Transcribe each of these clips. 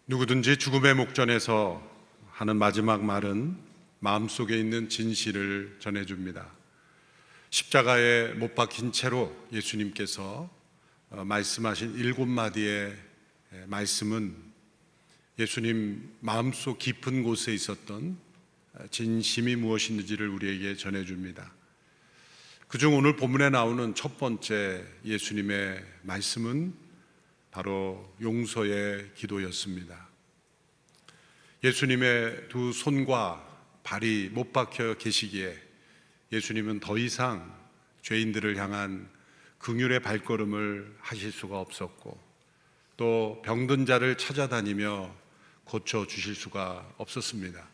누구든지 죽음의 목전에서 하는 마지막 말은 마음속에 있는 진실을 전해줍니다. 십자가에 못 박힌 채로 예수님께서 말씀하신 7마디의 말씀은 예수님 마음속 깊은 곳에 있었던 진심이 무엇인지를 우리에게 전해줍니다. 그중 오늘 본문에 나오는 첫 번째 예수님의 말씀은 바로 용서의 기도였습니다. 예수님의 두 손과 발이 못 박혀 계시기에 예수님은 더 이상 죄인들을 향한 긍휼의 발걸음을 하실 수가 없었고, 또 병든 자를 찾아다니며 고쳐주실 수가 없었습니다.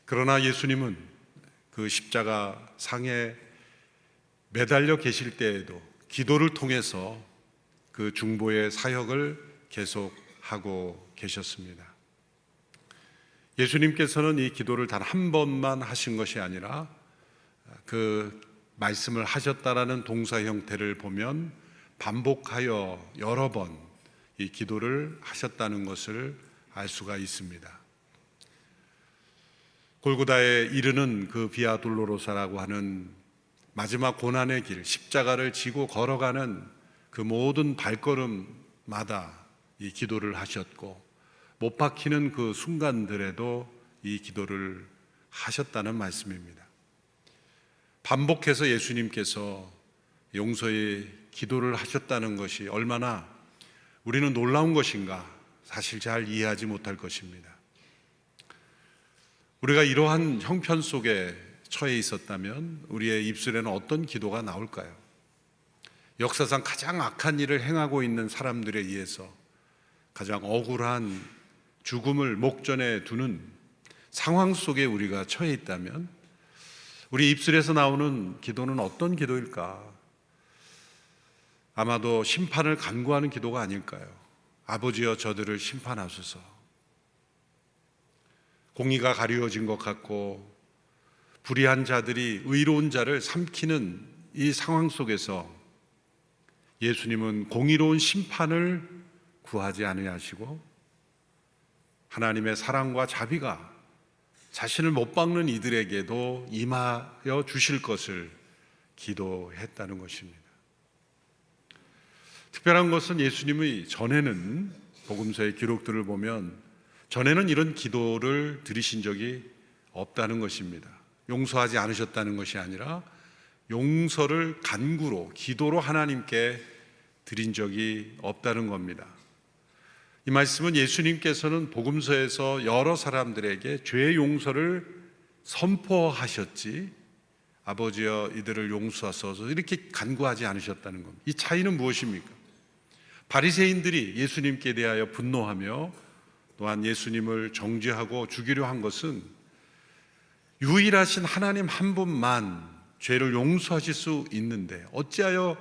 그러나 예수님은 그 십자가 상에 매달려 계실 때에도 기도를 통해서 그 중보의 사역을 계속하고 계셨습니다. 예수님께서는 이 기도를 단 한 번만 하신 것이 아니라 그 말씀을 하셨다라는 동사 형태를 보면 반복하여 여러 번 이 기도를 하셨다는 것을 알 수가 있습니다. 골고다에 이르는 그 비아 돌로로사라고 하는 마지막 고난의 길, 십자가를 지고 걸어가는 그 모든 발걸음마다 이 기도를 하셨고, 못 박히는 그 순간들에도 이 기도를 하셨다는 말씀입니다. 반복해서 예수님께서 용서의 기도를 하셨다는 것이 얼마나 우리는 놀라운 것인가, 사실 잘 이해하지 못할 것입니다. 우리가 이러한 형편 속에 처해 있었다면 우리의 입술에는 어떤 기도가 나올까요? 역사상 가장 악한 일을 행하고 있는 사람들에 의해서 가장 억울한 죽음을 목전에 두는 상황 속에 우리가 처해 있다면 우리 입술에서 나오는 기도는 어떤 기도일까? 아마도 심판을 간구하는 기도가 아닐까요? 아버지여 저들을 심판하소서. 공의가 가리워진 것 같고 불의한 자들이 의로운 자를 삼키는 이 상황 속에서 예수님은 공의로운 심판을 구하지 아니하시고 하나님의 사랑과 자비가 자신을 못 박는 이들에게도 임하여 주실 것을 기도했다는 것입니다. 특별한 것은 예수님의 전에는 복음서의 기록들을 보면 전에는 이런 기도를 드리신 적이 없다는 것입니다. 용서하지 않으셨다는 것이 아니라 용서를 간구로, 기도로 하나님께 드린 적이 없다는 겁니다. 이 말씀은 예수님께서는 복음서에서 여러 사람들에게 죄의 용서를 선포하셨지 아버지여 이들을 용서하소서 이렇게 간구하지 않으셨다는 겁니다. 이 차이는 무엇입니까? 바리새인들이 예수님께 대하여 분노하며 또한 예수님을 정죄하고 죽이려 한 것은 유일하신 하나님 한 분만 죄를 용서하실 수 있는데 어찌하여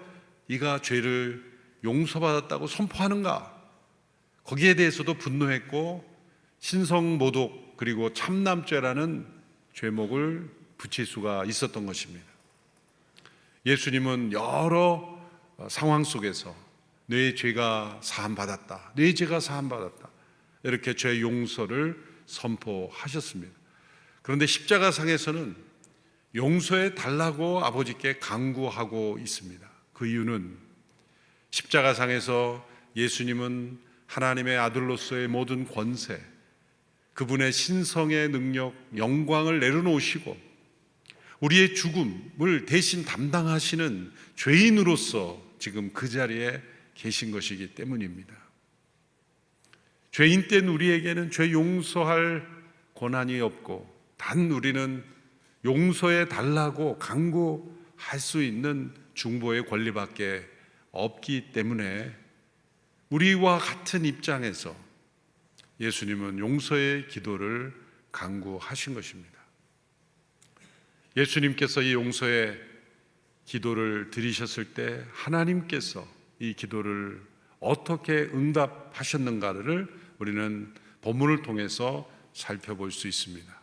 이가 죄를 용서받았다고 선포하는가? 거기에 대해서도 분노했고 신성모독 그리고 참남죄라는 죄목을 붙일 수가 있었던 것입니다. 예수님은 여러 상황 속에서 내 죄가 사함받았다, 내 죄가 사함받았다 이렇게 죄 용서를 선포하셨습니다. 그런데 십자가상에서는 용서해 달라고 아버지께 간구하고 있습니다. 그 이유는 십자가상에서 예수님은 하나님의 아들로서의 모든 권세, 그분의 신성의 능력, 영광을 내려놓으시고 우리의 죽음을 대신 담당하시는 죄인으로서 지금 그 자리에 계신 것이기 때문입니다. 죄인 된 우리에게는 죄 용서할 권한이 없고 단 우리는 용서해 달라고 간구할 수 있는 중보의 권리밖에 없기 때문에 우리와 같은 입장에서 예수님은 용서의 기도를 간구하신 것입니다. 예수님께서 이 용서의 기도를 드리셨을 때 하나님께서 이 기도를 어떻게 응답하셨는가를 우리는 본문을 통해서 살펴볼 수 있습니다.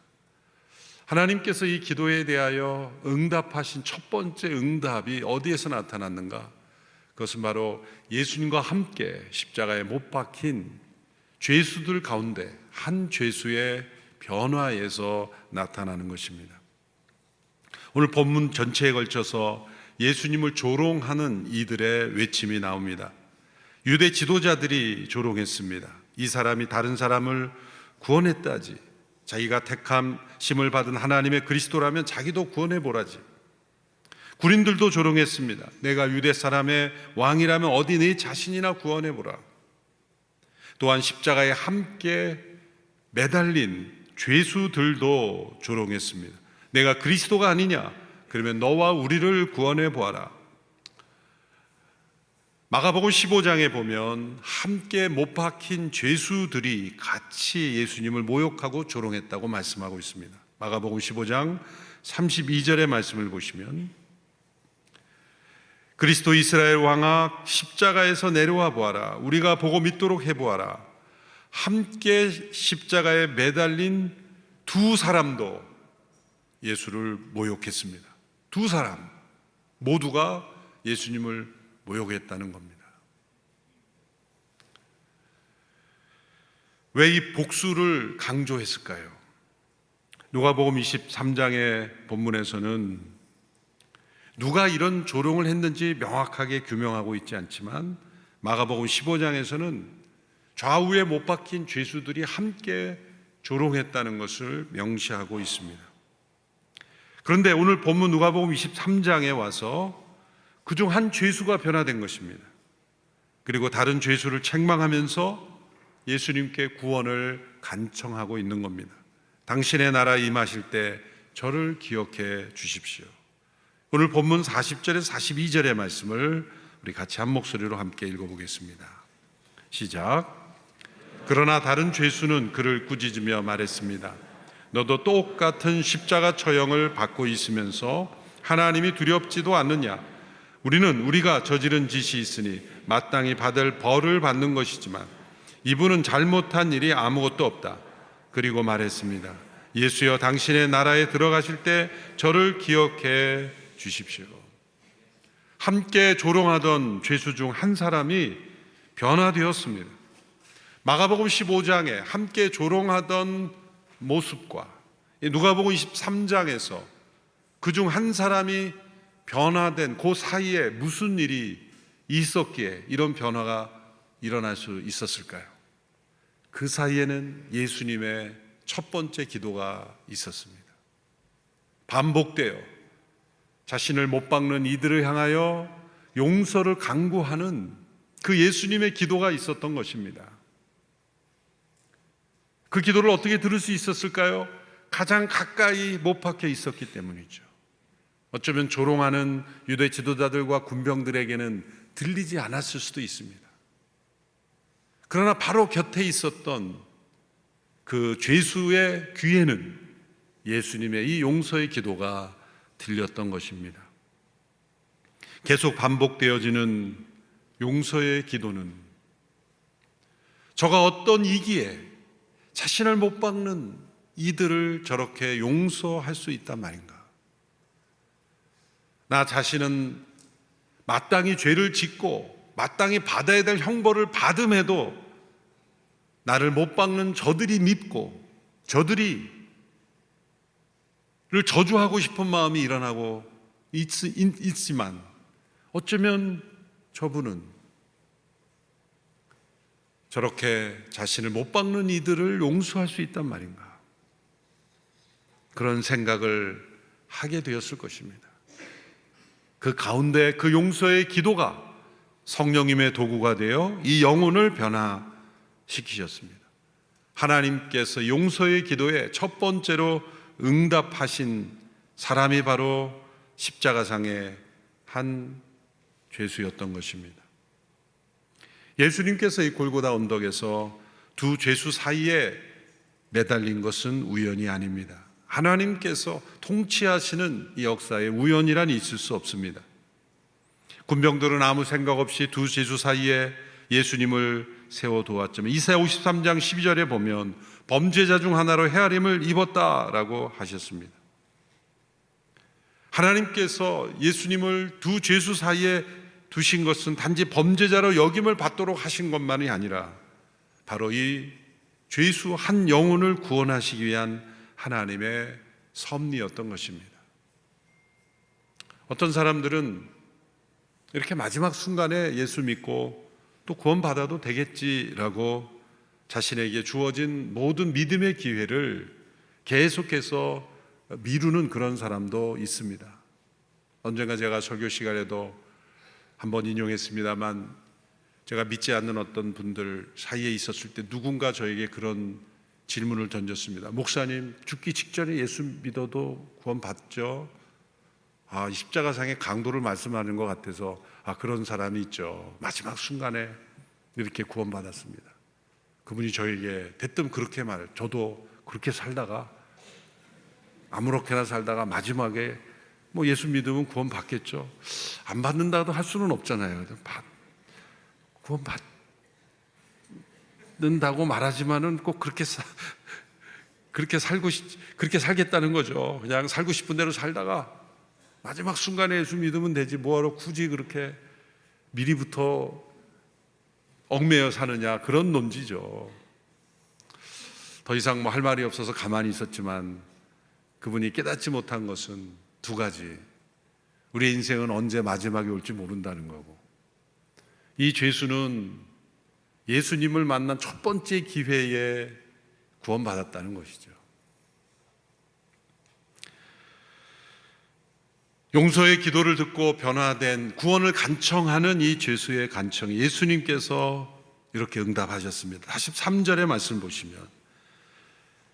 하나님께서 이 기도에 대하여 응답하신 첫 번째 응답이 어디에서 나타났는가? 그것은 바로 예수님과 함께 십자가에 못 박힌 죄수들 가운데 한 죄수의 변화에서 나타나는 것입니다. 오늘 본문 전체에 걸쳐서 예수님을 조롱하는 이들의 외침이 나옵니다. 유대 지도자들이 조롱했습니다. 이 사람이 다른 사람을 구원했다지, 자기가 택함심을 받은 하나님의 그리스도라면 자기도 구원해 보라지. 군인들도 조롱했습니다. 내가 유대 사람의 왕이라면 어디 네 자신이나 구원해 보라. 또한 십자가에 함께 매달린 죄수들도 조롱했습니다. 내가 그리스도가 아니냐? 그러면 너와 우리를 구원해 보아라. 마가복음 15장에 보면 함께 못 박힌 죄수들이 같이 예수님을 모욕하고 조롱했다고 말씀하고 있습니다. 마가복음 15장 32절의 말씀을 보시면, 그리스도 이스라엘 왕아 십자가에서 내려와 보아라. 우리가 보고 믿도록 해보아라. 함께 십자가에 매달린 두 사람도 예수를 모욕했습니다. 두 사람 모두가 예수님을 모욕했다는 겁니다. 왜 이 복수를 강조했을까요? 누가복음 23장의 본문에서는 누가 이런 조롱을 했는지 명확하게 규명하고 있지 않지만 마가복음 15장에서는 좌우에 못 박힌 죄수들이 함께 조롱했다는 것을 명시하고 있습니다. 그런데 오늘 본문 누가복음 23장에 와서 그중 한 죄수가 변화된 것입니다. 그리고 다른 죄수를 책망하면서 예수님께 구원을 간청하고 있는 겁니다. 당신의 나라 임하실 때 저를 기억해 주십시오. 오늘 본문 40절에서 42절의 말씀을 우리 같이 한 목소리로 함께 읽어보겠습니다. 시작. 그러나 다른 죄수는 그를 꾸짖으며 말했습니다. 너도 똑같은 십자가 처형을 받고 있으면서 하나님이 두렵지도 않느냐? 우리는 우리가 저지른 짓이 있으니 마땅히 받을 벌을 받는 것이지만 이분은 잘못한 일이 아무것도 없다. 그리고 말했습니다. 예수여, 당신의 나라에 들어가실 때 저를 기억해 주십시오. 함께 조롱하던 죄수 중 한 사람이 변화되었습니다. 마가복음 15장에 함께 조롱하던 모습과 누가복음 23장에서 그중 한 사람이 변화된 그 사이에 무슨 일이 있었기에 이런 변화가 일어날 수 있었을까요? 그 사이에는 예수님의 첫 번째 기도가 있었습니다. 반복되어 자신을 못 박는 이들을 향하여 용서를 간구하는 그 예수님의 기도가 있었던 것입니다. 그 기도를 어떻게 들을 수 있었을까요? 가장 가까이 못 박혀 있었기 때문이죠. 어쩌면 조롱하는 유대 지도자들과 군병들에게는 들리지 않았을 수도 있습니다. 그러나 바로 곁에 있었던 그 죄수의 귀에는 예수님의 이 용서의 기도가 들렸던 것입니다. 계속 반복되어지는 용서의 기도는 저가 어떤 이기에 자신을 못 박는 이들을 저렇게 용서할 수 있단 말인가? 나 자신은 마땅히 죄를 짓고 마땅히 받아야 될 형벌을 받음에도 나를 못 박는 저들이 밉고 저들이를 저주하고 싶은 마음이 일어나고 있지만 어쩌면 저분은 저렇게 자신을 못 박는 이들을 용서할 수 있단 말인가? 그런 생각을 하게 되었을 것입니다. 그 가운데 그 용서의 기도가 성령님의 도구가 되어 이 영혼을 변화시키셨습니다. 하나님께서 용서의 기도에 첫 번째로 응답하신 사람이 바로 십자가상의 한 죄수였던 것입니다. 예수님께서 이 골고다 언덕에서 두 죄수 사이에 매달린 것은 우연이 아닙니다. 하나님께서 통치하시는 이 역사에 우연이란 있을 수 없습니다. 군병들은 아무 생각 없이 두 죄수 사이에 예수님을 세워두었지만 이사야 53장 12절에 보면 범죄자 중 하나로 헤아림을 입었다라고 하셨습니다. 하나님께서 예수님을 두 죄수 사이에 두신 것은 단지 범죄자로 여김을 받도록 하신 것만이 아니라 바로 이 죄수 한 영혼을 구원하시기 위한 하나님의 섭리였던 것입니다. 어떤 사람들은 이렇게 마지막 순간에 예수 믿고 또 구원받아도 되겠지라고 자신에게 주어진 모든 믿음의 기회를 계속해서 미루는 그런 사람도 있습니다. 언젠가 제가 설교 시간에도 한번 인용했습니다만, 제가 믿지 않는 어떤 분들 사이에 있었을 때 누군가 저에게 그런 질문을 던졌습니다. 목사님, 죽기 직전에 예수 믿어도 구원받죠? 이 십자가상의 강도를 말씀하는 것 같아서 그런 사람이 있죠. 마지막 순간에 이렇게 구원받았습니다. 그분이 저에게 대뜸 그렇게 저도 그렇게 살다가 아무렇게나 살다가 마지막에 예수 믿으면 구원 받겠죠. 안 받는다도 할 수는 없잖아요. 구원 받는다고 말하지만은 꼭 그렇게 살겠다는 거죠. 그냥 살고 싶은 대로 살다가 마지막 순간에 예수 믿으면 되지, 뭐하러 굳이 그렇게 미리부터 얽매여 사느냐, 그런 논지죠. 더 이상 할 말이 없어서 가만히 있었지만 그분이 깨닫지 못한 것은 두 가지. 우리의 인생은 언제 마지막이 올지 모른다는 거고, 이 죄수는 예수님을 만난 첫 번째 기회에 구원받았다는 것이죠. 용서의 기도를 듣고 변화된, 구원을 간청하는 이 죄수의 간청에 예수님께서 이렇게 응답하셨습니다. 43절의 말씀 보시면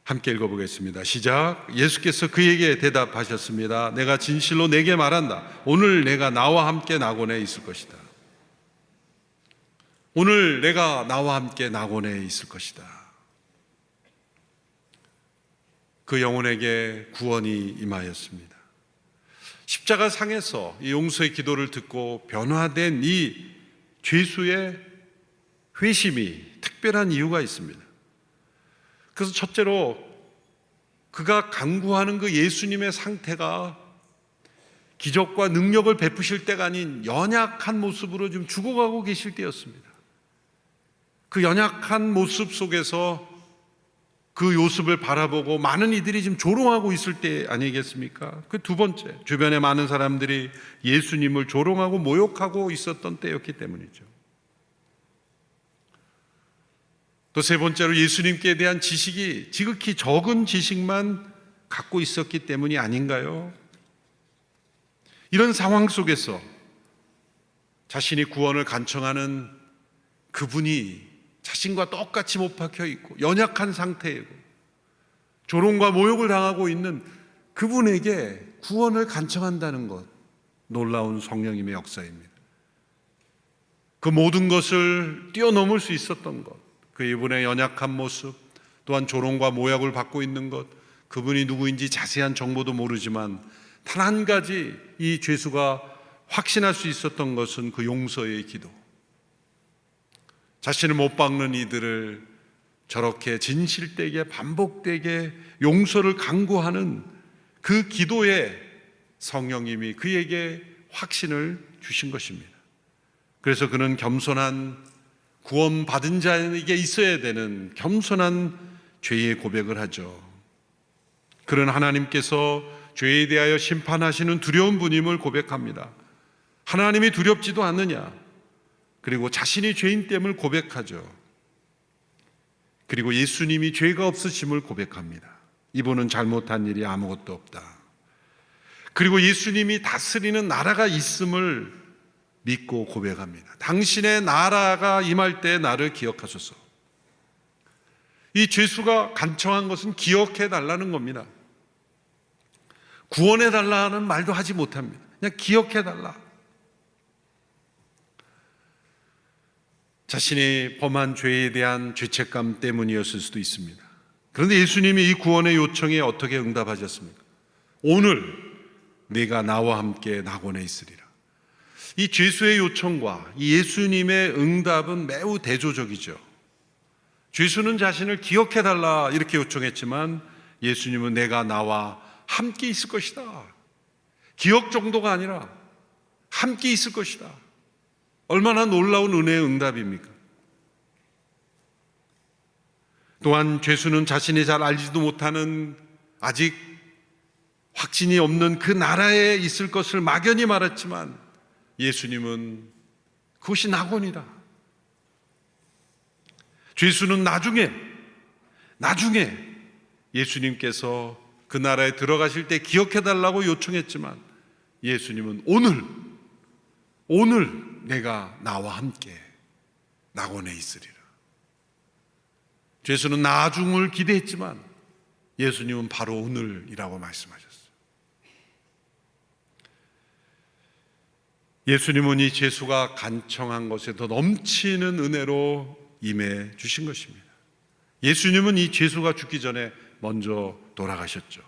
함께 읽어보겠습니다. 시작. 예수께서 그에게 대답하셨습니다. 내가 진실로 내게 말한다. 오늘 내가 나와 함께 낙원에 있을 것이다. 오늘 내가 나와 함께 낙원에 있을 것이다. 그 영혼에게 구원이 임하였습니다. 십자가 상에서 이 용서의 기도를 듣고 변화된 이 죄수의 회심이 특별한 이유가 있습니다. 그래서 첫째로 그가 간구하는 그 예수님의 상태가 기적과 능력을 베푸실 때가 아닌 연약한 모습으로 좀 죽어가고 계실 때였습니다. 그 연약한 모습 속에서 그 요셉을 바라보고 많은 이들이 지금 조롱하고 있을 때 아니겠습니까? 그 두 번째, 주변에 많은 사람들이 예수님을 조롱하고 모욕하고 있었던 때였기 때문이죠. 또 세 번째로 예수님께 대한 지식이 지극히 적은 지식만 갖고 있었기 때문이 아닌가요? 이런 상황 속에서 자신이 구원을 간청하는 그분이 자신과 똑같이 못 박혀 있고 연약한 상태이고 조롱과 모욕을 당하고 있는 그분에게 구원을 간청한다는 것, 놀라운 성령님의 역사입니다. 그 모든 것을 뛰어넘을 수 있었던 것, 그 이분의 연약한 모습, 또한 조롱과 모욕을 받고 있는 것, 그분이 누구인지 자세한 정보도 모르지만 단 한 가지 이 죄수가 확신할 수 있었던 것은 그 용서의 기도. 자신을 못 박는 이들을 저렇게 진실되게 반복되게 용서를 간구하는 그 기도에 성령님이 그에게 확신을 주신 것입니다. 그래서 그는 겸손한, 구원받은 자에게 있어야 되는 겸손한 죄의 고백을 하죠. 그는 하나님께서 죄에 대하여 심판하시는 두려운 분임을 고백합니다. 하나님이 두렵지도 않느냐, 그리고 자신이 죄인됨을 고백하죠. 그리고 예수님이 죄가 없으심을 고백합니다. 이분은 잘못한 일이 아무것도 없다. 그리고 예수님이 다스리는 나라가 있음을 믿고 고백합니다. 당신의 나라가 임할 때 나를 기억하소서. 이 죄수가 간청한 것은 기억해 달라는 겁니다. 구원해 달라는 말도 하지 못합니다. 그냥 기억해 달라. 자신이 범한 죄에 대한 죄책감 때문이었을 수도 있습니다. 그런데 예수님이 이 구원의 요청에 어떻게 응답하셨습니까? 오늘 네가 나와 함께 낙원에 있으리라. 이 죄수의 요청과 이 예수님의 응답은 매우 대조적이죠. 죄수는 자신을 기억해달라 이렇게 요청했지만 예수님은 내가 나와 함께 있을 것이다. 기억 정도가 아니라 함께 있을 것이다. 얼마나 놀라운 은혜의 응답입니까? 또한 죄수는 자신이 잘 알지도 못하는 아직 확신이 없는 그 나라에 있을 것을 막연히 말했지만 예수님은 그것이 낙원이다. 죄수는 나중에 예수님께서 그 나라에 들어가실 때 기억해달라고 요청했지만 예수님은 오늘 내가 나와 함께 낙원에 있으리라. 죄수는 나중을 기대했지만 예수님은 바로 오늘이라고 말씀하셨어요. 예수님은 이 죄수가 간청한 것에 더 넘치는 은혜로 임해 주신 것입니다. 예수님은 이 죄수가 죽기 전에 먼저 돌아가셨죠.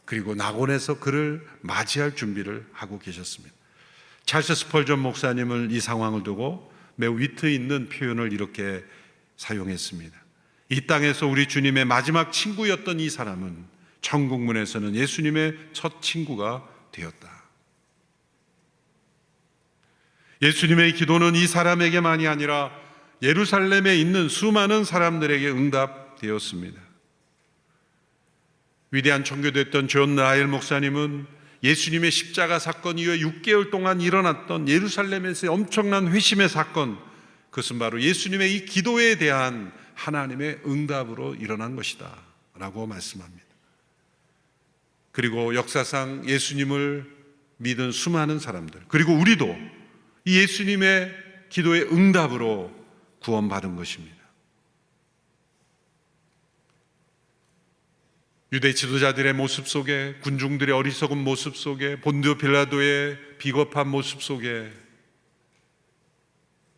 그리고 낙원에서 그를 맞이할 준비를 하고 계셨습니다. 찰스 스펄전 목사님을 이 상황을 두고 매우 위트 있는 표현을 이렇게 사용했습니다. 이 땅에서 우리 주님의 마지막 친구였던 이 사람은 천국문에서는 예수님의 첫 친구가 되었다. 예수님의 기도는 이 사람에게만이 아니라 예루살렘에 있는 수많은 사람들에게 응답되었습니다. 위대한 청교도였던 존 라일 목사님은 예수님의 십자가 사건 이후에 6개월 동안 일어났던 예루살렘에서의 엄청난 회심의 사건, 그것은 바로 예수님의 이 기도에 대한 하나님의 응답으로 일어난 것이다 라고 말씀합니다. 그리고 역사상 예수님을 믿은 수많은 사람들, 그리고 우리도 이 예수님의 기도의 응답으로 구원받은 것입니다. 유대 지도자들의 모습 속에, 군중들의 어리석은 모습 속에, 본디오 빌라도의 비겁한 모습 속에,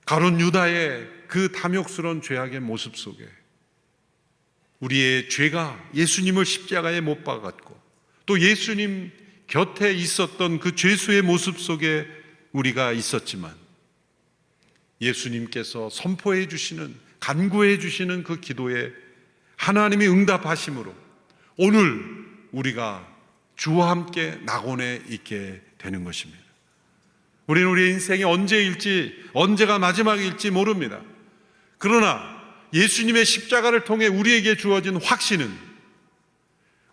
가룟 유다의 그 탐욕스러운 죄악의 모습 속에 우리의 죄가 예수님을 십자가에 못 박았고 또 예수님 곁에 있었던 그 죄수의 모습 속에 우리가 있었지만 예수님께서 선포해 주시는, 간구해 주시는 그 기도에 하나님이 응답하심으로 오늘 우리가 주와 함께 낙원에 있게 되는 것입니다. 우리는 우리의 인생이 언제가 마지막일지 모릅니다. 그러나 예수님의 십자가를 통해 우리에게 주어진 확신은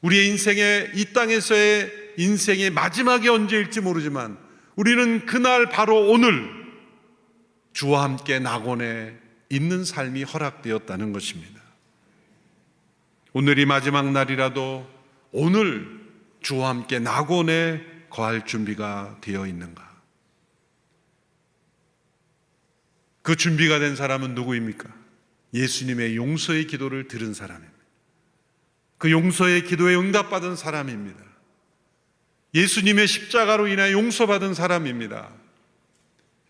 우리의 인생의, 이 땅에서의 인생의 마지막이 언제일지 모르지만 우리는 그날 바로 오늘 주와 함께 낙원에 있는 삶이 허락되었다는 것입니다. 오늘이 마지막 날이라도 오늘 주와 함께 낙원에 거할 준비가 되어 있는가? 그 준비가 된 사람은 누구입니까? 예수님의 용서의 기도를 들은 사람입니다. 그 용서의 기도에 응답받은 사람입니다. 예수님의 십자가로 인해 용서받은 사람입니다.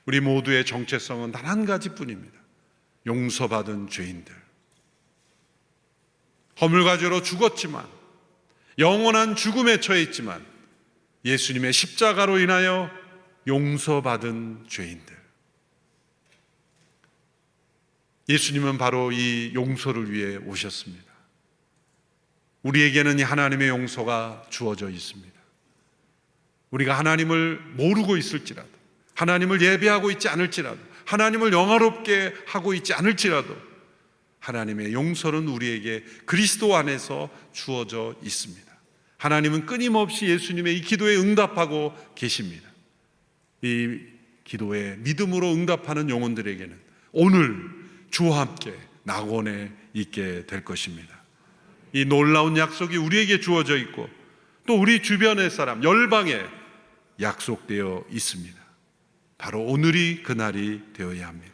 우리 모두의 정체성은 단 한 가지뿐입니다. 용서받은 죄인들. 허물과죄로 죽었지만, 영원한 죽음에 처했지만 예수님의 십자가로 인하여 용서받은 죄인들. 예수님은 바로 이 용서를 위해 오셨습니다. 우리에게는 이 하나님의 용서가 주어져 있습니다. 우리가 하나님을 모르고 있을지라도, 하나님을 예배하고 있지 않을지라도, 하나님을 영화롭게 하고 있지 않을지라도 하나님의 용서는 우리에게 그리스도 안에서 주어져 있습니다. 하나님은 끊임없이 예수님의 이 기도에 응답하고 계십니다. 이 기도에 믿음으로 응답하는 영혼들에게는 오늘 주와 함께 낙원에 있게 될 것입니다. 이 놀라운 약속이 우리에게 주어져 있고 또 우리 주변의 사람, 열방에 약속되어 있습니다. 바로 오늘이 그날이 되어야 합니다.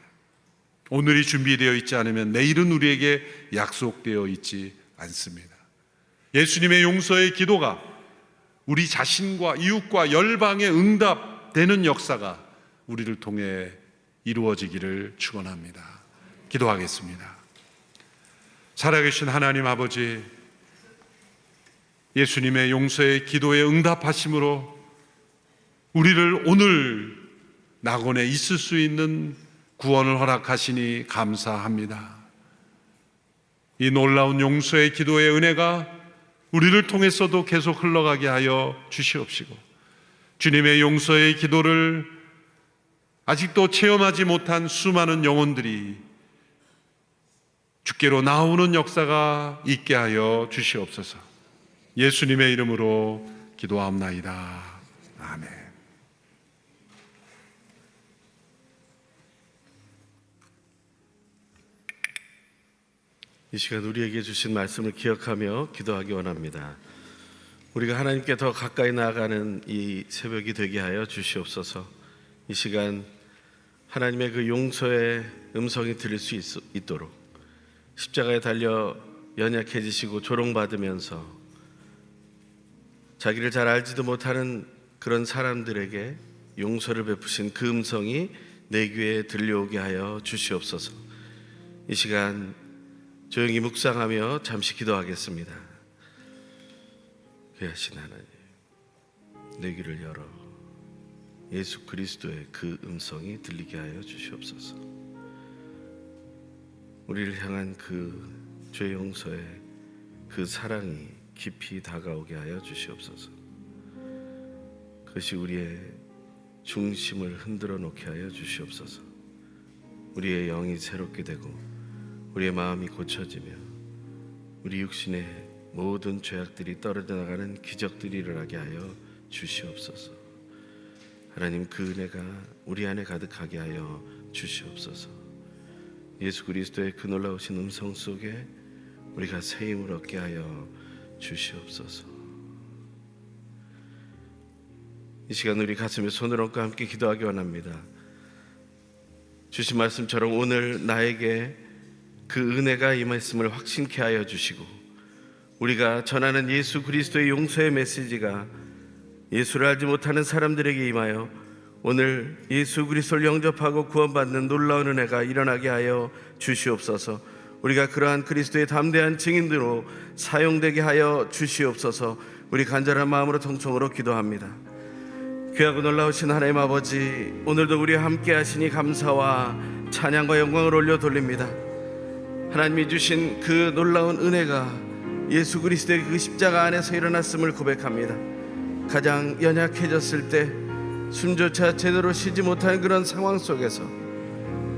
오늘이 준비되어 있지 않으면 내일은 우리에게 약속되어 있지 않습니다. 예수님의 용서의 기도가 우리 자신과 이웃과 열방에 응답되는 역사가 우리를 통해 이루어지기를 축원합니다. 기도하겠습니다. 살아계신 하나님 아버지, 예수님의 용서의 기도에 응답하심으로 우리를 오늘 낙원에 있을 수 있는 구원을 허락하시니 감사합니다. 이 놀라운 용서의 기도의 은혜가 우리를 통해서도 계속 흘러가게 하여 주시옵시고, 주님의 용서의 기도를 아직도 체험하지 못한 수많은 영혼들이 주께로 나오는 역사가 있게 하여 주시옵소서. 예수님의 이름으로 기도하옵나이다. 아멘. 이 시간 우리에게 주신 말씀을 기억하며 기도하기 원합니다. 우리가 하나님께 더 가까이 나아가는 이 새벽이 되게 하여 주시옵소서. 이 시간 하나님의 그 용서의 음성이 들릴 수 있도록 십자가에 달려 연약해지시고 조롱받으면서 자기를 잘 알지도 못하는 그런 사람들에게 용서를 베푸신 그 음성이 내 귀에 들려오게 하여 주시옵소서. 이 시간 조용히 묵상하며 잠시 기도하겠습니다. 귀하신 하나님, 내 귀를 열어 예수 그리스도의 그 음성이 들리게 하여 주시옵소서. 우리를 향한 그 죄 용서의 그 사랑이 깊이 다가오게 하여 주시옵소서. 그것이 우리의 중심을 흔들어 놓게 하여 주시옵소서. 우리의 영이 새롭게 되고 우리의 마음이 고쳐지며 우리 육신의 모든 죄악들이 떨어져 나가는 기적들이 일어나게 하여 주시옵소서. 하나님, 그 은혜가 우리 안에 가득하게 하여 주시옵소서. 예수 그리스도의 그 놀라우신 음성 속에 우리가 새 힘을 얻게 하여 주시옵소서. 이 시간 우리 가슴에 손을 얹고 함께 기도하기 원합니다. 주신 말씀처럼 오늘 나에게 그 은혜가 임했음을 확신케 하여 주시고, 우리가 전하는 예수 그리스도의 용서의 메시지가 예수를 알지 못하는 사람들에게 임하여 오늘 예수 그리스도를 영접하고 구원받는 놀라운 은혜가 일어나게 하여 주시옵소서. 우리가 그러한 그리스도의 담대한 증인으로 사용되게 하여 주시옵소서. 우리 간절한 마음으로 통성으로 기도합니다. 귀하고 놀라우신 하나님 아버지, 오늘도 우리와 함께 하시니 감사와 찬양과 영광을 올려 돌립니다. 하나님이 주신 그 놀라운 은혜가 예수 그리스도의 그 십자가 안에서 일어났음을 고백합니다. 가장 연약해졌을 때 숨조차 제대로 쉬지 못하는 그런 상황 속에서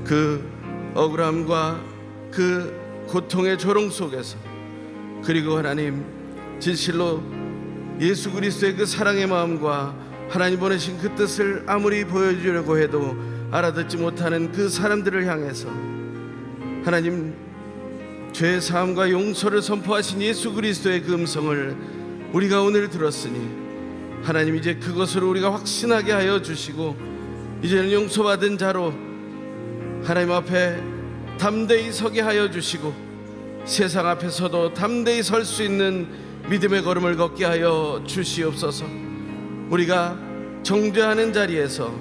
그 억울함과 그 고통의 조롱 속에서, 그리고 하나님 진실로 예수 그리스도의 그 사랑의 마음과 하나님 보내신 그 뜻을 아무리 보여주려고 해도 알아듣지 못하는 그 사람들을 향해서 하나님 죄 사함과 용서를 선포하신 예수 그리스도의 그 음성을 우리가 오늘 들었으니 하나님 이제 그것으로 우리가 확신하게 하여 주시고, 이제는 용서받은 자로 하나님 앞에 담대히 서게 하여 주시고 세상 앞에서도 담대히 설 수 있는 믿음의 걸음을 걷게 하여 주시옵소서. 우리가 정죄하는 자리에서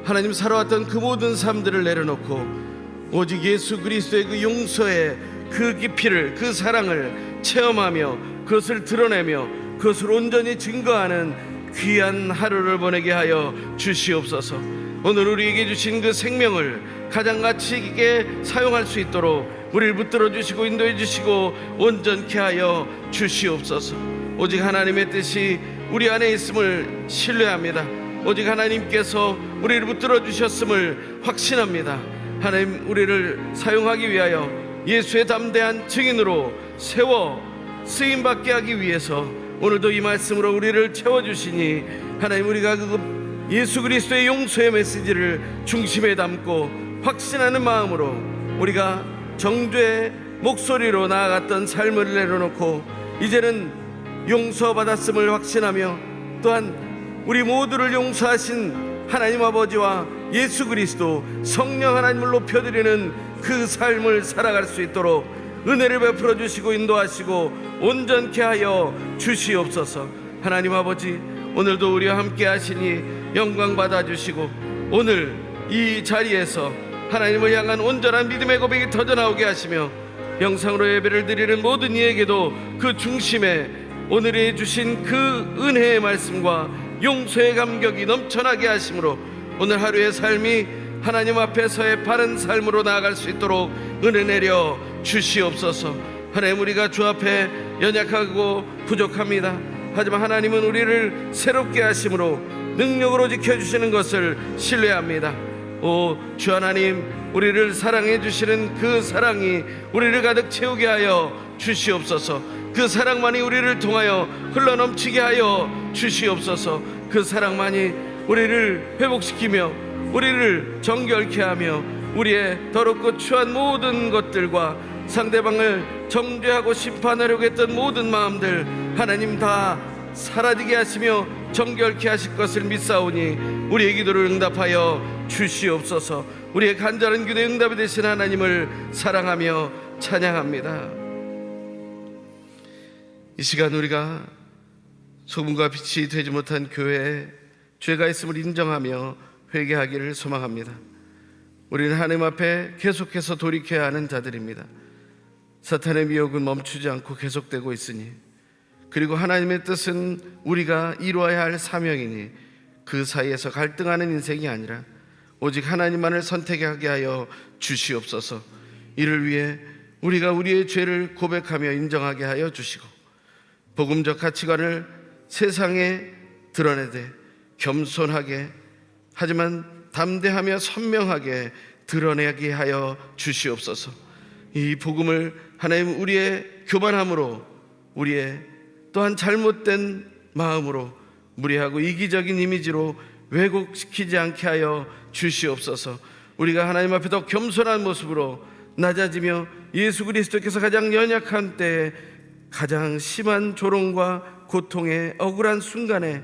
하나님 살아왔던 그 모든 삶들을 내려놓고 오직 예수 그리스도의 그 용서의 그 깊이를, 그 사랑을 체험하며 그것을 드러내며 그것을 온전히 증거하는 귀한 하루를 보내게 하여 주시옵소서. 오늘 우리에게 주신 그 생명을 가장 가치 있게 사용할 수 있도록 우리를 붙들어 주시고 인도해 주시고 온전케 하여 주시옵소서. 오직 하나님의 뜻이 우리 안에 있음을 신뢰합니다. 오직 하나님께서 우리를 붙들어 주셨음을 확신합니다. 하나님, 우리를 사용하기 위하여 예수의 담대한 증인으로 세워 쓰임받게 하기 위해서 오늘도 이 말씀으로 우리를 채워주시니 하나님, 우리가 그 예수 그리스도의 용서의 메시지를 중심에 담고 확신하는 마음으로 우리가 정죄의 목소리로 나아갔던 삶을 내려놓고 이제는 용서받았음을 확신하며 또한 우리 모두를 용서하신 하나님 아버지와 예수 그리스도 성령 하나님을 높여드리는 그 삶을 살아갈 수 있도록 은혜를 베풀어 주시고 인도하시고 온전케 하여 주시옵소서. 하나님 아버지, 오늘도 우리와 함께 하시니 영광 받아 주시고 오늘 이 자리에서 하나님을 향한 온전한 믿음의 고백이 터져나오게 하시며 영상으로 예배를 드리는 모든 이에게도 그 중심에 오늘에 주신 그 은혜의 말씀과 용서의 감격이 넘쳐나게 하심으로 오늘 하루의 삶이 하나님 앞에서의 바른 삶으로 나아갈 수 있도록 은혜 내려 주시옵소서. 하나님, 우리가 주 앞에 연약하고 부족합니다. 하지만 하나님은 우리를 새롭게 하심으로 능력으로 지켜주시는 것을 신뢰합니다. 주 하나님, 우리를 사랑해 주시는 그 사랑이 우리를 가득 채우게 하여 주시옵소서. 그 사랑만이 우리를 통하여 흘러넘치게 하여 주시옵소서. 그 사랑만이 우리를 회복시키며 우리를 정결케 하며 우리의 더럽고 추한 모든 것들과 상대방을 정죄하고 심판하려고 했던 모든 마음들 하나님 다 사라지게 하시며 정결케 하실 것을 믿사오니 우리의 기도를 응답하여 주시옵소서. 우리의 간절한 기도에 응답이 되신 하나님을 사랑하며 찬양합니다. 이 시간 우리가 소금과 빛이 되지 못한 교회에 죄가 있음을 인정하며 회개하기를 소망합니다. 우리는 하나님 앞에 계속해서 돌이켜야 하는 자들입니다. 사탄의 미혹은 멈추지 않고 계속되고 있으니, 그리고 하나님의 뜻은 우리가 이루어야 할 사명이니 그 사이에서 갈등하는 인생이 아니라 오직 하나님만을 선택하게 하여 주시옵소서. 이를 위해 우리가 우리의 죄를 고백하며 인정하게 하여 주시고 복음적 가치관을 세상에 드러내되 겸손하게 하지만 담대하며 선명하게 드러내게 하여 주시옵소서. 이 복음을 하나님 우리의 교만함으로, 우리의 또한 잘못된 마음으로, 무리하고 이기적인 이미지로 왜곡시키지 않게 하여 주시옵소서. 우리가 하나님 앞에 더 겸손한 모습으로 낮아지며 예수 그리스도께서 가장 연약한 때에 가장 심한 조롱과 고통의 억울한 순간에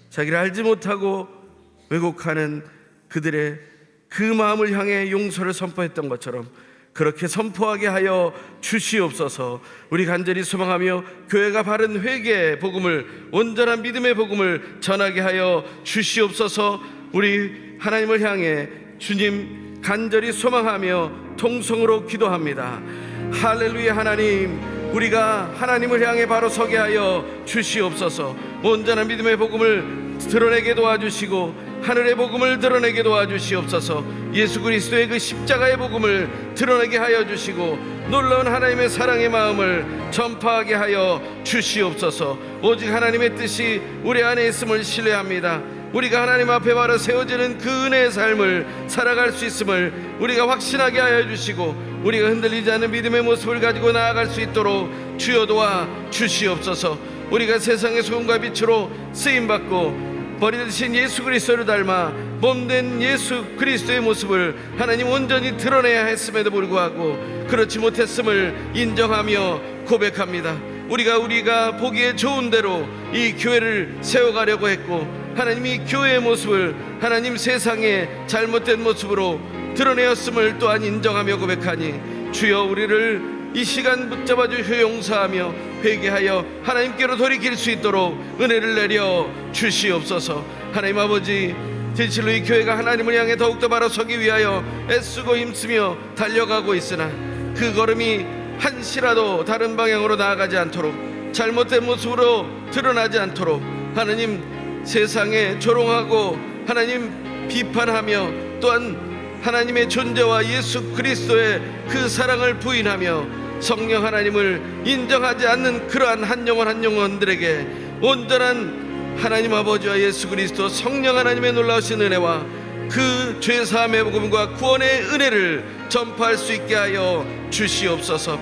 자기를 알지 못하고 왜곡하는 그들의 그 마음을 향해 용서를 선포했던 것처럼 그렇게 선포하게 하여 주시옵소서. 우리 간절히 소망하며 교회가 바른 회개의 복음을, 온전한 믿음의 복음을 전하게 하여 주시옵소서. 우리 하나님을 향해 주님 간절히 소망하며 통성으로 기도합니다. 할렐루야. 하나님, 우리가 하나님을 향해 바로 서게 하여 주시옵소서. 온전한 믿음의 복음을 드러내게 도와주시고 하늘의 복음을 드러내게 도와주시옵소서. 예수 그리스도의 그 십자가의 복음을 드러내게 하여 주시고 놀라운 하나님의 사랑의 마음을 전파하게 하여 주시옵소서. 오직 하나님의 뜻이 우리 안에 있음을 신뢰합니다. 우리가 하나님 앞에 바로 세워지는 그 은혜의 삶을 살아갈 수 있음을 우리가 확신하게 하여 주시고 우리가 흔들리지 않는 믿음의 모습을 가지고 나아갈 수 있도록 주여 도와 주시옵소서. 우리가 세상의 소금과 빛으로 쓰임받고 버리신 예수 그리스도를 닮아 몸된 예수 그리스도의 모습을 하나님 온전히 드러내야 했음에도 불구하고 그렇지 못했음을 인정하며 고백합니다. 우리가 보기에 좋은 대로 이 교회를 세워가려고 했고 하나님이 교회의 모습을 하나님 세상의 잘못된 모습으로 드러내었음을 또한 인정하며 고백하니 주여 우리를 이 시간 붙잡아 주시어 용서하며 회개하여 하나님께로 돌이킬 수 있도록 은혜를 내려 주시옵소서. 하나님 아버지, 진실로 이 교회가 하나님을 향해 더욱더 바로 서기 위하여 애쓰고 힘쓰며 달려가고 있으나 그 걸음이 한시라도 다른 방향으로 나아가지 않도록, 잘못된 모습으로 드러나지 않도록 하나님 세상에 조롱하고 하나님 비판하며 또한 하나님의 존재와 예수 그리스도의 그 사랑을 부인하며 성령 하나님을 인정하지 않는 그러한 한 영혼들에게 온전한 하나님 아버지와 예수 그리스도 성령 하나님의 놀라우신 은혜와 그 죄사함의 복음과 구원의 은혜를 전파할 수 있게 하여 주시옵소서.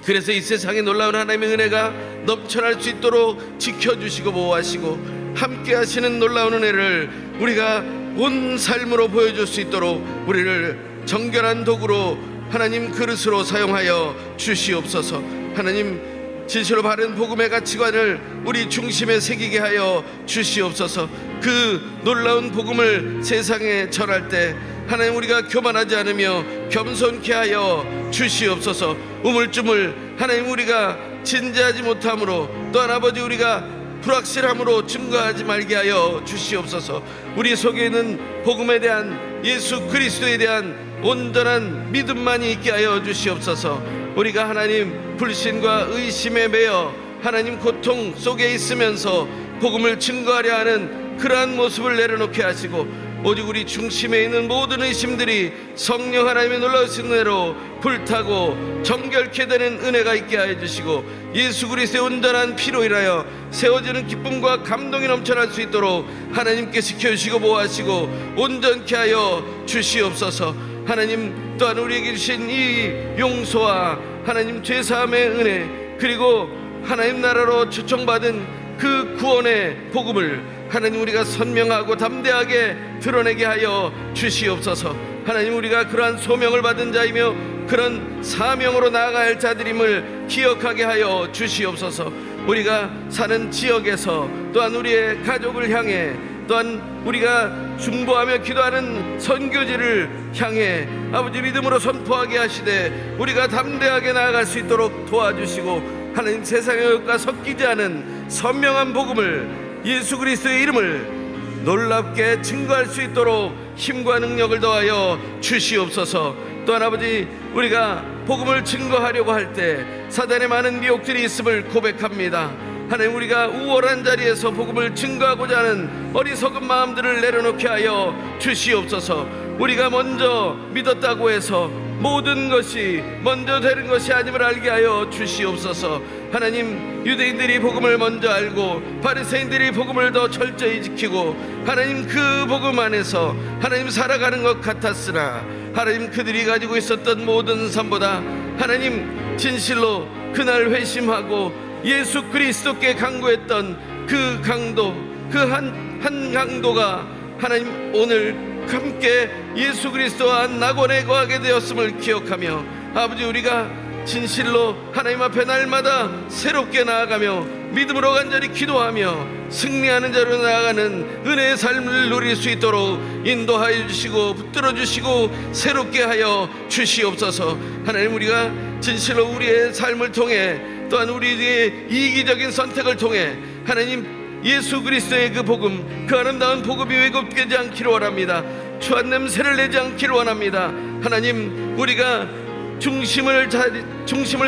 그래서 이 세상에 놀라운 하나님의 은혜가 넘쳐날 수 있도록 지켜주시고 보호하시고 함께 하시는 놀라운 은혜를 우리가 온 삶으로 보여줄 수 있도록 우리를 정결한 도구로 하나님 그릇으로 사용하여 주시옵소서. 하나님 진실로 바른 복음의 가치관을 우리 중심에 새기게 하여 주시옵소서. 그 놀라운 복음을 세상에 전할 때 하나님 우리가 교만하지 않으며 겸손케 하여 주시옵소서. 우물쭈물 하나님 우리가 진지하지 못함으로 또한 아버지 우리가 불확실함으로 증거하지 말게 하여 주시옵소서. 우리 속에 있는 복음에 대한 예수 그리스도에 대한 온전한 믿음만이 있게 하여 주시옵소서. 우리가 하나님 불신과 의심에 매여 하나님 고통 속에 있으면서 복음을 증거하려 하는 그러한 모습을 내려놓게 하시고 오직 우리 중심에 있는 모든 의심들이 성령 하나님의 놀라우신 은혜로 불타고 정결케 되는 은혜가 있게 하여 주시고, 예수 그리스도의 온전한 피로 인하여 세워지는 기쁨과 감동이 넘쳐날 수 있도록 하나님께 지켜주시고 보호하시고 온전케 하여 주시옵소서. 하나님, 또한 우리에게 주신 이 용서와 하나님 죄사함의 은혜, 그리고 하나님 나라로 초청받은 그 구원의 복음을 하나님 우리가 선명하고 담대하게 드러내게 하여 주시옵소서. 하나님, 우리가 그러한 소명을 받은 자이며 그런 사명으로 나아가야 할 자들임을 기억하게 하여 주시옵소서. 우리가 사는 지역에서, 또한 우리의 가족을 향해, 또한 우리가 중보하며 기도하는 선교지를 향해 아버지 믿음으로 선포하게 하시되 우리가 담대하게 나아갈 수 있도록 도와주시고, 하나님 세상의 것과 섞이지 않은 선명한 복음을, 예수 그리스도의 이름을 놀랍게 증거할 수 있도록 힘과 능력을 더하여 주시옵소서. 또한 아버지, 우리가 복음을 증거하려고 할 때 사단의 많은 미혹들이 있음을 고백합니다. 하나님, 우리가 우월한 자리에서 복음을 증거하고자 하는 어리석은 마음들을 내려놓게 하여 주시옵소서. 우리가 먼저 믿었다고 해서 모든 것이 먼저 되는 것이 아님을 알게 하여 주시옵소서. 하나님, 유대인들이 복음을 먼저 알고 바리새인들이 복음을 더 철저히 지키고 하나님 그 복음 안에서 하나님 살아가는 것 같았으나, 하나님 그들이 가지고 있었던 모든 삶보다 하나님 진실로 그날 회심하고 예수 그리스도께 간구했던 그 강도, 그 한 강도가 하나님 오늘 함께 예수 그리스도와 낙원에 거하게 되었음을 기억하며, 아버지, 우리가 진실로 하나님 앞에 날마다 새롭게 나아가며 믿음으로 간절히 기도하며 승리하는 자로 나아가는 은혜의 삶을 누릴 수 있도록 인도하여 주시고 붙들어 주시고 새롭게 하여 주시옵소서. 하나님, 우리가 진실로 우리의 삶을 통해, 또한 우리의 이기적인 선택을 통해 하나님 예수 그리스도의 그 복음, 그 아름다운 복음이 왜곡되지 않기를 원합니다. 추한 냄새를 내지 않기를 원합니다. 하나님, 우리가 중심을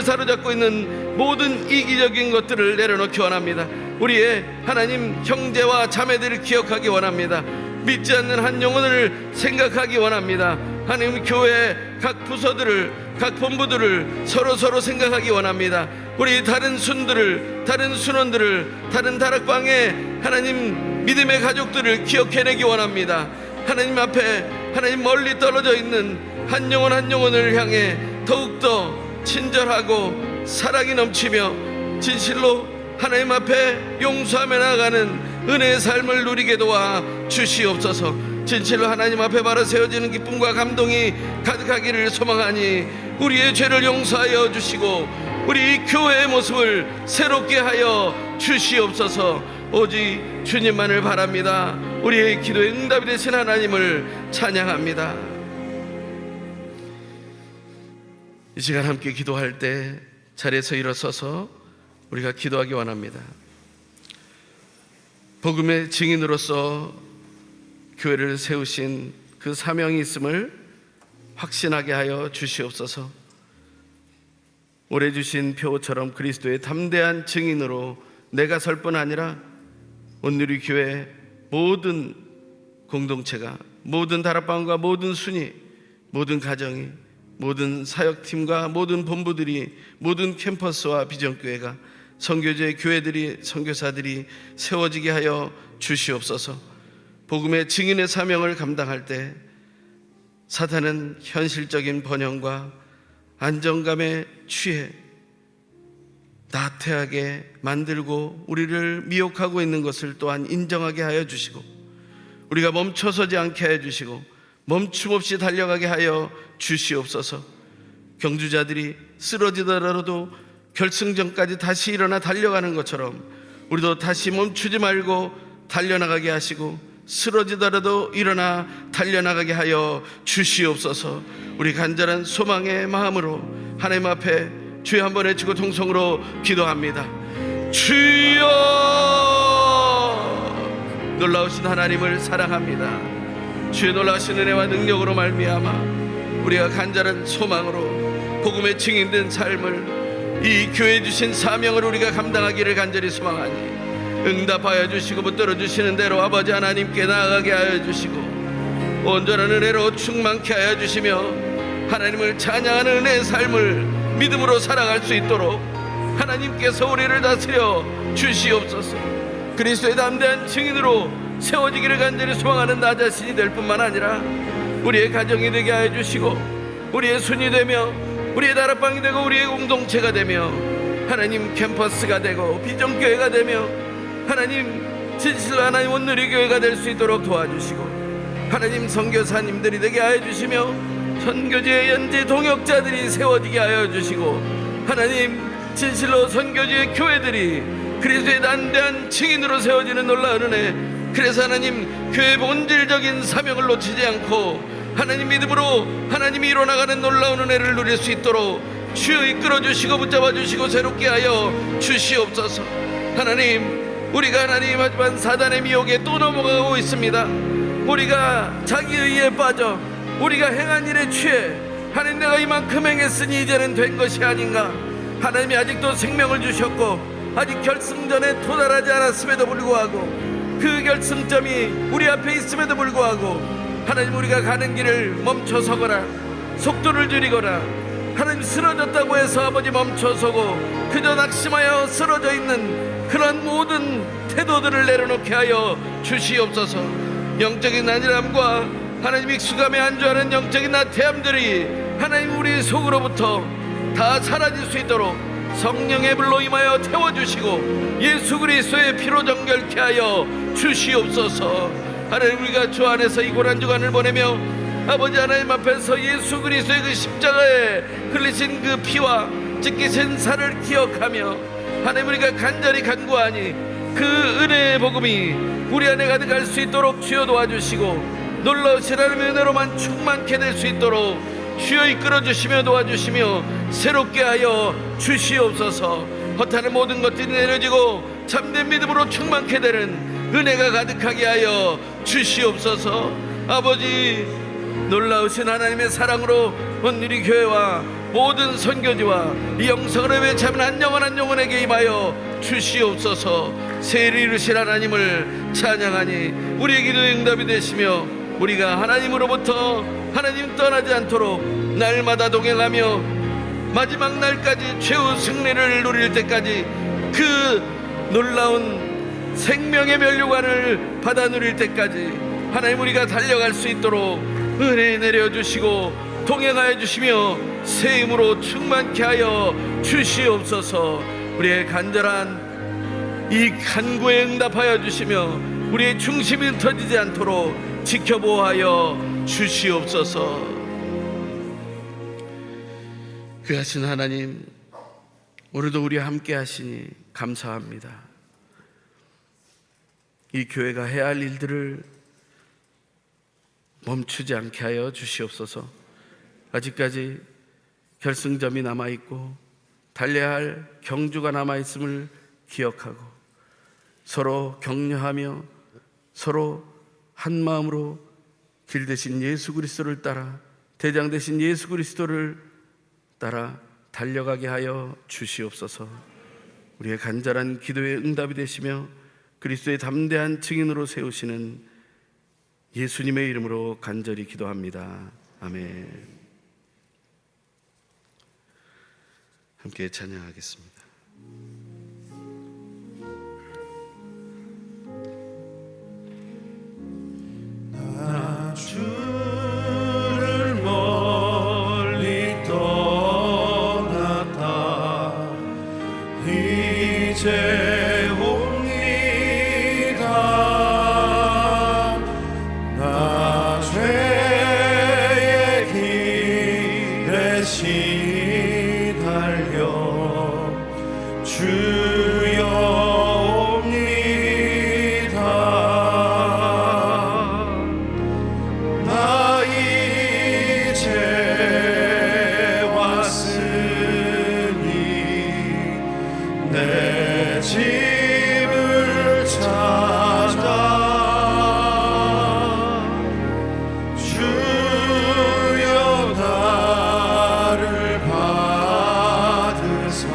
사로잡고 있는 모든 이기적인 것들을 내려놓기 원합니다. 우리의 하나님 형제와 자매들을 기억하기 원합니다. 믿지 않는 한 영혼을 생각하기 원합니다. 하나님, 교회 각 부서들을, 각 본부들을 서로 생각하기 원합니다. 우리 다른 순들을, 다른 순원들을, 다른 다락방의 하나님 믿음의 가족들을 기억해내기 원합니다. 하나님 앞에 하나님 멀리 떨어져 있는 한 영혼 한 영혼을 향해 더욱더 친절하고 사랑이 넘치며 진실로 하나님 앞에 용서하며 나아가는 은혜의 삶을 누리게 도와 주시옵소서. 진실로 하나님 앞에 바로 세워지는 기쁨과 감동이 가득하기를 소망하니 우리의 죄를 용서하여 주시고 우리 교회의 모습을 새롭게 하여 주시옵소서. 오직 주님만을 바랍니다. 우리의 기도에 응답이 되신 하나님을 찬양합니다. 이 시간 함께 기도할 때 자리에서 일어서서 우리가 기도하기 원합니다. 복음의 증인으로서 교회를 세우신 그 사명이 있음을 확신하게 하여 주시옵소서. 올해 주신 표처럼 그리스도의 담대한 증인으로 내가 설 뿐 아니라 오늘 우리 교회 모든 공동체가, 모든 다락방과 모든 순위, 모든 가정이, 모든 사역팀과 모든 본부들이, 모든 캠퍼스와 비전교회가, 선교제 교회들이, 선교사들이 세워지게 하여 주시옵소서. 복음의 증인의 사명을 감당할 때 사탄은 현실적인 번영과 안정감에 취해 나태하게 만들고 우리를 미혹하고 있는 것을 또한 인정하게 하여 주시고, 우리가 멈춰서지 않게 하여 주시고 멈춤 없이 달려가게 하여 주시옵소서. 경주자들이 쓰러지더라도 결승전까지 다시 일어나 달려가는 것처럼 우리도 다시 멈추지 말고 달려나가게 하시고 쓰러지더라도 일어나 달려나가게 하여 주시옵소서. 우리 간절한 소망의 마음으로 하나님 앞에 주여 한번 외치고 통성으로 기도합니다. 주여! 놀라우신 하나님을 사랑합니다. 주의 놀라우신 은혜와 능력으로 말미암아 우리가 간절한 소망으로 복음의 증인된 삶을, 이 교회에 주신 사명을 우리가 감당하기를 간절히 소망하니 응답하여 주시고 붙들어 주시는 대로 아버지 하나님께 나아가게 하여 주시고 온전한 은혜로 충만케 하여 주시며 하나님을 찬양하는 은혜의 삶을 믿음으로 살아갈 수 있도록 하나님께서 우리를 다스려 주시옵소서. 그리스도의 담대한 증인으로 세워지기를 간절히 소망하는 나 자신이 될 뿐만 아니라 우리의 가정이 되게 하여 주시고 우리의 손이 되며 우리의 다락방이 되고 우리의 공동체가 되며 하나님 캠퍼스가 되고 비전교회가 되며 하나님 진실로 하나님 온누리교회가 될 수 있도록 도와주시고 하나님 선교사님들이 되게 하여 주시며 선교지의 현지 동역자들이 세워지게 하여 주시고 하나님 진실로 선교지의 교회들이 그리스도의 담대한 증인으로 세워지는 놀라운 은혜. 그래서 하나님 교회의 본질적인 사명을 놓치지 않고 하나님 믿음으로 하나님이 이뤄나가는 놀라운 은혜를 누릴 수 있도록 주여 이끌어 주시고 붙잡아 주시고 새롭게 하여 주시옵소서. 하나님 우리가 하나님 하지만 사단의 미혹에 또 넘어가고 있습니다. 우리가 자기의에 빠져 우리가 행한 일에 취해 하나님 내가 이만큼 행했으니 이제는 된 것이 아닌가. 하나님이 아직도 생명을 주셨고 아직 결승전에 도달하지 않았음에도 불구하고 그 결승점이 우리 앞에 있음에도 불구하고 하나님 우리가 가는 길을 멈춰서거나 속도를 줄이거나 하나님 쓰러졌다고 해서 아버지 멈춰서고 그저 낙심하여 쓰러져 있는 그런 모든 태도들을 내려놓게 하여 주시옵소서. 영적인 안일함과 하나님 익숙함에 안주하는 영적인 나태함들이 하나님 우리 속으로부터 다 사라질 수 있도록 성령의 불로 임하여 태워주시고 예수 그리스도의 피로 정결케 하여 주시옵소서. 하나님 우리가 주 안에서 이 고난주간을 보내며 아버지 하나님 앞에서 예수 그리스도의 그 십자가에 흘리신 그 피와 찢기신 살을 기억하며 하나님 우리가 간절히 간구하니 그 은혜의 복음이 우리 안에 가득할 수 있도록 주여 도와주시고 놀라우신 하나님의 은혜로만 충만케 될 수 있도록 주여 이끌어 주시며 도와주시며 새롭게 하여 주시옵소서. 허탄의 모든 것들이 내려지고 참된 믿음으로 충만케 되는 은혜가 가득하게 하여 주시옵소서. 아버지 놀라우신 하나님의 사랑으로 온누리 교회와 모든 선교지와 이 영성을 외치는 한 영혼 한 영혼에게 임하여 주시옵소서. 세를 이루실 하나님을 찬양하니 우리의 기도의 응답이 되시며 우리가 하나님으로부터 하나님 떠나지 않도록 날마다 동행하며 마지막 날까지 최후 승리를 누릴 때까지 그 놀라운 생명의 면류관을 받아 누릴 때까지 하나님 우리가 달려갈 수 있도록 은혜 내려주시고 동행하여 주시며 새 힘으로 충만케 하여 주시옵소서. 우리의 간절한 이 간구에 응답하여 주시며 우리의 중심이 흩어지지 않도록 지켜보아여 주시옵소서. 귀하신 하나님 오늘도 우리와 함께 하시니 감사합니다. 이 교회가 해야 할 일들을 멈추지 않게 하여 주시옵소서. 아직까지 결승점이 남아있고 달려야 할 경주가 남아있음을 기억하고 서로 격려하며 서로 한 마음으로 길 대신 예수 그리스도를 따라 대장 대신 예수 그리스도를 따라 달려가게 하여 주시옵소서. 우리의 간절한 기도의 응답이 되시며 그리스도의 담대한 증인으로 세우시는 예수님의 이름으로 간절히 기도합니다. 아멘. 함께 찬양하겠습니다. 나 주를 멀리 떠났다 이제 옵니다. 나 죄의 길에 시달려 주여 옵니다. 나 이제 왔으니 내 집을 찾아 주여 나를 받으사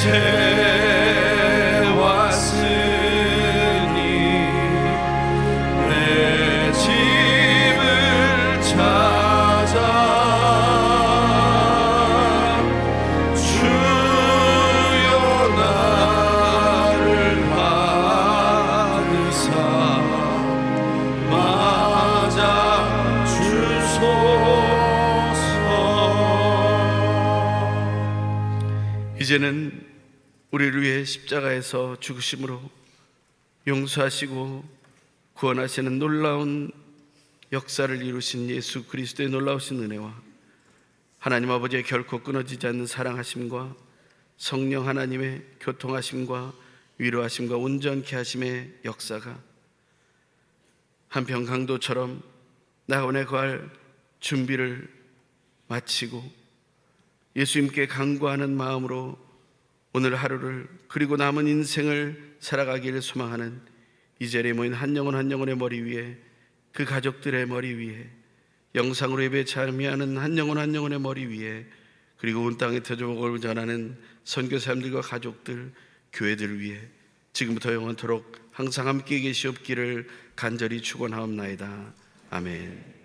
이제 왔으니 내 집을 찾아 주여 나를 받으사 맞아 주소서. 이제는 우리를 위해 십자가에서 죽으심으로 용서하시고 구원하시는 놀라운 역사를 이루신 예수 그리스도의 놀라우신 은혜와 하나님 아버지의 결코 끊어지지 않는 사랑하심과 성령 하나님의 교통하심과 위로하심과 온전케 하심의 역사가 한편 강도처럼 낙원에 거할 준비를 마치고 예수님께 간구하는 마음으로 오늘 하루를 그리고 남은 인생을 살아가기를 소망하는 이 자리에 모인 한 영혼 한 영혼의 머리 위에, 그 가족들의 머리 위에, 영상으로 예배에 참여하는 한 영혼 한 영혼의 머리 위에, 그리고 온 땅에 터져복음을 전하는 선교사님들과 가족들, 교회들 위에 지금부터 영원토록 항상 함께 계시옵기를 간절히 축원하옵나이다. 아멘.